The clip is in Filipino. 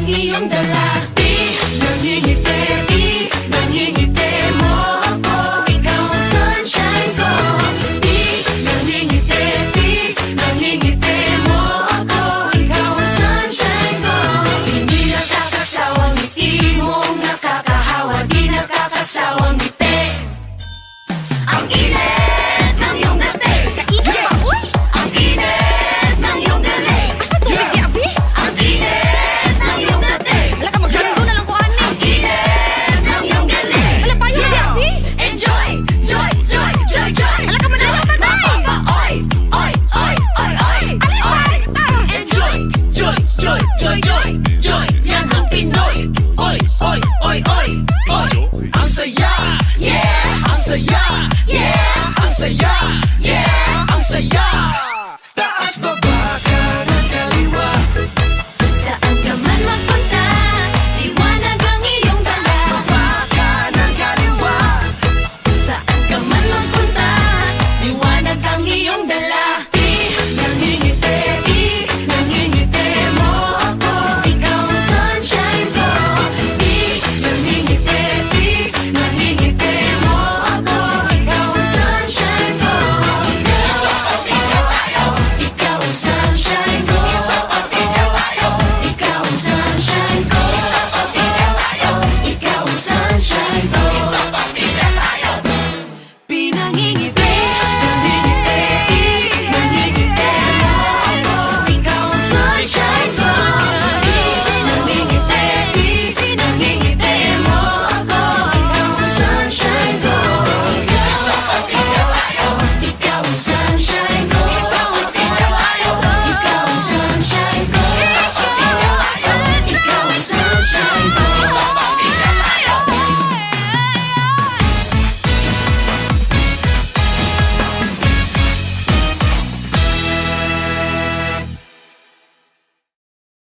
iyong dala. Di nangingiti, di nangingiti mo ako. Ikaw ang sunshine ko. Di nangingiti, di nangingiti mo ako. Ikaw ang sunshine ko. Hindi nakakasawang ngiti mong nakakahawa. Di nakakasawang ngiti. Ang init ng iyong dating. Kaiga ba, uy? Ang init ng iyong galing. Basta tubig di abi. Ang init ng iyong dating. Wala ka magsando na lang ko ani. Ang init ng iyong galing. Wala pa yun di abi. Enjoy, joy, joy, joy, joy. Wala ka madayo ka day. Oy, oy, oy, oy, oy. Alin pa? Enjoy, joy, joy, joy, joy, joy. Yan ang Pinoy. Oy, oy, oy, oy, oy. Ang saya, yeah. Ang saya, yeah. Ang saya.